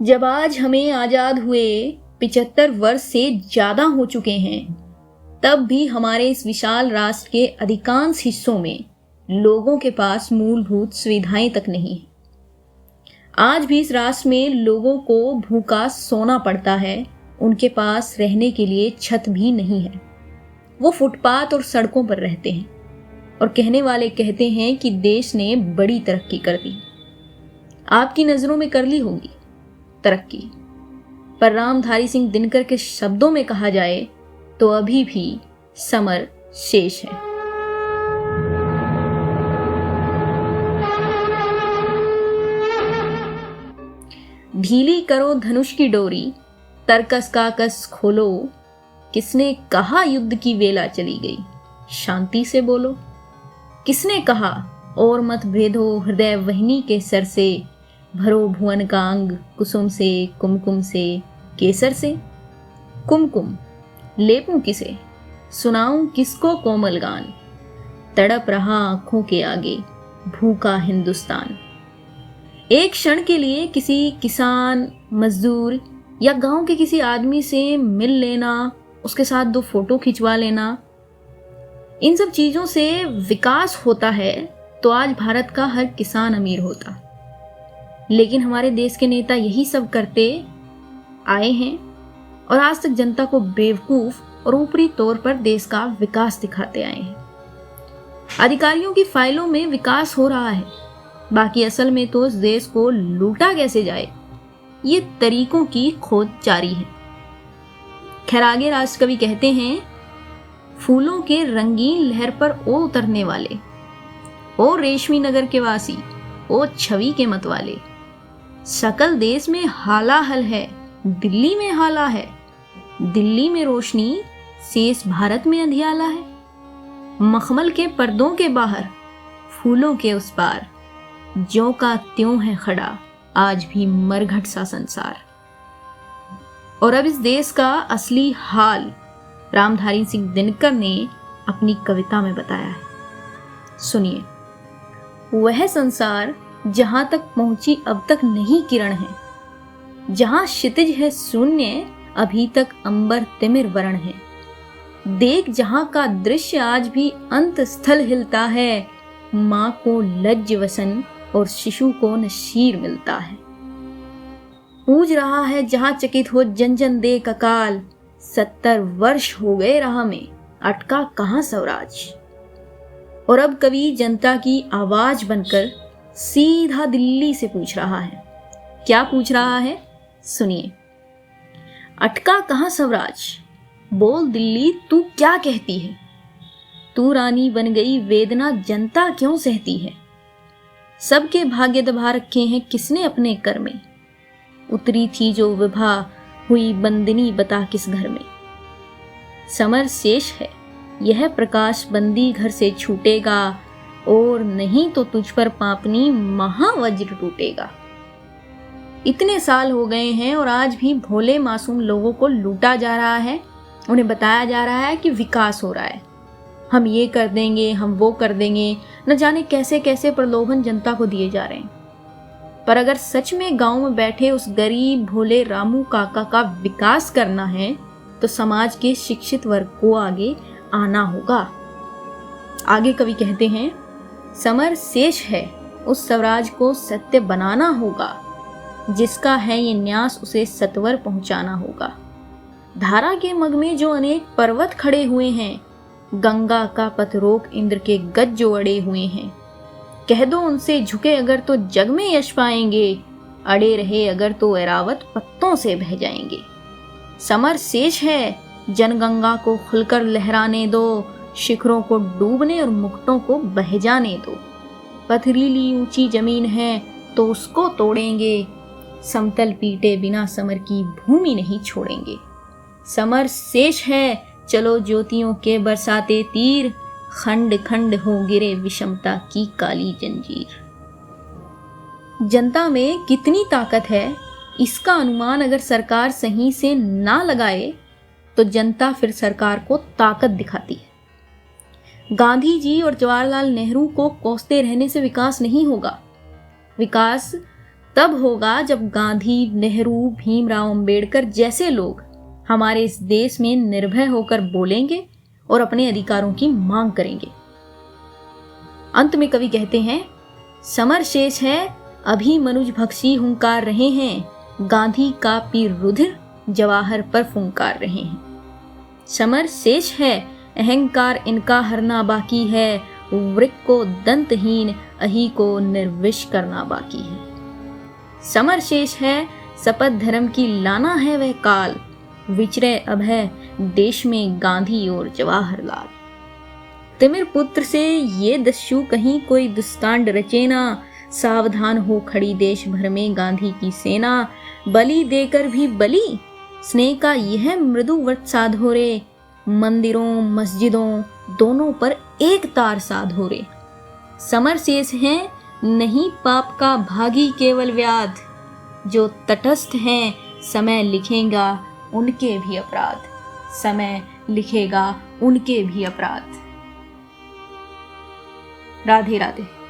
जब आज हमें आजाद हुए 75 वर्ष से ज्यादा हो चुके हैं, तब भी हमारे इस विशाल राष्ट्र के अधिकांश हिस्सों में लोगों के पास मूलभूत सुविधाएं तक नहीं है। आज भी इस राष्ट्र में लोगों को भूखा सोना पड़ता है, उनके पास रहने के लिए छत भी नहीं है। वो फुटपाथ और सड़कों पर रहते हैं और कहने वाले कहते हैं कि देश ने बड़ी तरक्की कर दी। आपकी नजरों में कर ली होगी तरक्की, पर रामधारी सिंह दिनकर के शब्दों में कहा जाए तो अभी भी समर शेष है। ढीली करो धनुष की डोरी, तरकस का कस खोलो, किसने कहा युद्ध की वेला चली गई, शांति से बोलो। किसने कहा और मत भेदो हृदय वहनी के सर से, भरो भुवन का अंग कुसुम से कुमकुम से केसर से। कुमकुम लेपूं किसे, सुनाऊं किसको कोमल गान, तड़प रहा आंखों के आगे भूखा हिंदुस्तान। एक क्षण के लिए किसी किसान, मजदूर या गांव के किसी आदमी से मिल लेना, उसके साथ 2 फोटो खिंचवा लेना, इन सब चीजों से विकास होता है तो आज भारत का हर किसान अमीर होता। लेकिन हमारे देश के नेता यही सब करते आए हैं और आज तक जनता को बेवकूफ और ऊपरी तौर पर देश का विकास दिखाते आए हैं। अधिकारियों की फाइलों में विकास हो रहा है, बाकी असल में तो इस देश को लूटा कैसे जाए, ये तरीकों की खोज जारी है। खैर, आगे राष्ट्रकवि कहते हैं, फूलों के रंगीन लहर पर ओ उतरने वाले, ओ रेशमी नगर के वासी, ओ छवि के मत वाले, सकल देश में हालाहल है, दिल्ली में हाला है, दिल्ली में रोशनी, शेष भारत में अंधियाला है। मखमल के पर्दों के बाहर, फूलों के उस पार, ज्यों का त्यों है खड़ा आज भी मरघट सा संसार। और अब इस देश का असली हाल रामधारी सिंह दिनकर ने अपनी कविता में बताया है। सुनिए। वह संसार जहां तक पहुंची अब तक नहीं किरण है, जहां क्षितिज है शून्य अभी तक अंबर तिमिर वरण है। देख जहां का दृश्य आज भी अंत स्थल हिलता है, माँ को लज्ज वसन और शिशु को नशीर मिलता है। पूज रहा है जहां चकित हो जन जन देख अकाल, 70 वर्ष हो गए राह में, अटका कहां स्वराज। और अब कवि जनता की आवाज बनकर सीधा दिल्ली से पूछ रहा है। क्या पूछ रहा है, सुनिए। अटका कहां स्वराज, बोल दिल्ली तू क्या कहती है, तू रानी बन गई वेदना जनता क्यों सहती है। सबके भाग्य दबा रखे हैं किसने अपने कर में, उतरी थी जो विभा हुई बंदिनी बता किस घर में। समर शेष है, यह प्रकाश बंदी घर से छूटेगा, और नहीं तो तुझ पर पापनी महावज्र टूटेगा। इतने साल हो गए हैं और आज भी भोले मासूम लोगों को लूटा जा रहा है। उन्हें बताया जा रहा है कि विकास हो रहा है, हम ये कर देंगे, हम वो कर देंगे, न जाने कैसे कैसे प्रलोभन जनता को दिए जा रहे हैं। पर अगर सच में गांव में बैठे उस गरीब भोले रामू काका का विकास करना है तो समाज के शिक्षित वर्ग को आगे आना होगा। आगे कवि कहते हैं, समर शेष है, उस स्वराज को सत्य बनाना होगा, जिसका है ये न्यास उसे सत्वर पहुंचाना होगा। धारा के मग में जो अनेक पर्वत खड़े हुए हैं, गंगा का पथ रोक इंद्र के गज जो अड़े हुए हैं। कह दो उनसे झुके अगर तो जग में यश पाएंगे, अड़े रहे अगर तो ऐरावत पत्तों से बह जाएंगे। समर शेष है, जनगंगा को खुलकर लहराने दो, शिखरों को डूबने और मुकुटों को बह जाने दो। पथरीली ऊंची जमीन है तो उसको तोड़ेंगे, समतल पीटे बिना समर की भूमि नहीं छोड़ेंगे। समर शेष है, चलो ज्योतियों के बरसाते तीर, खंड खंड हो गिरे विषमता की काली जंजीर। जनता में कितनी ताकत है, इसका अनुमान अगर सरकार सही से ना लगाए तो जनता फिर सरकार को ताकत दिखाती है। गांधी जी और जवाहरलाल नेहरू को कोसते रहने से विकास नहीं होगा। विकास तब होगा जब गांधी, नेहरू, भीमराव अंबेडकर जैसे लोग हमारे इस देश में निर्भय होकर बोलेंगे और अपने अधिकारों की मांग करेंगे। अंत में कवि कहते हैं, समर शेष है, अभी मनुज भक्षी हुंकार रहे हैं, गांधी का पीर रुधिर जवाहर पर फुंकार रहे हैं। समर शेष है, अहंकार इनका हरना बाकी है, वृक्क को दंतहीन, अही को निर्विष करना बाकी है। समर शेष है, शपथ धर्म की लाना है वह काल, विचरे अब है देश में गांधी और जवाहरलाल। तिमिर पुत्र से ये दस्यु कहीं कोई दुष्कांड रचेना, सावधान हो खड़ी देश भर में गांधी की सेना, बलि देकर भी बलि स्नेह का यह मृदु व्रत साधो रे, मंदिरों मस्जिदों दोनों पर एक तार साधो रे। समर शेष हैं, नहीं पाप का भागी केवल व्याध, जो तटस्थ हैं समय लिखेगा उनके भी अपराध, समय लिखेगा उनके भी अपराध। राधे राधे।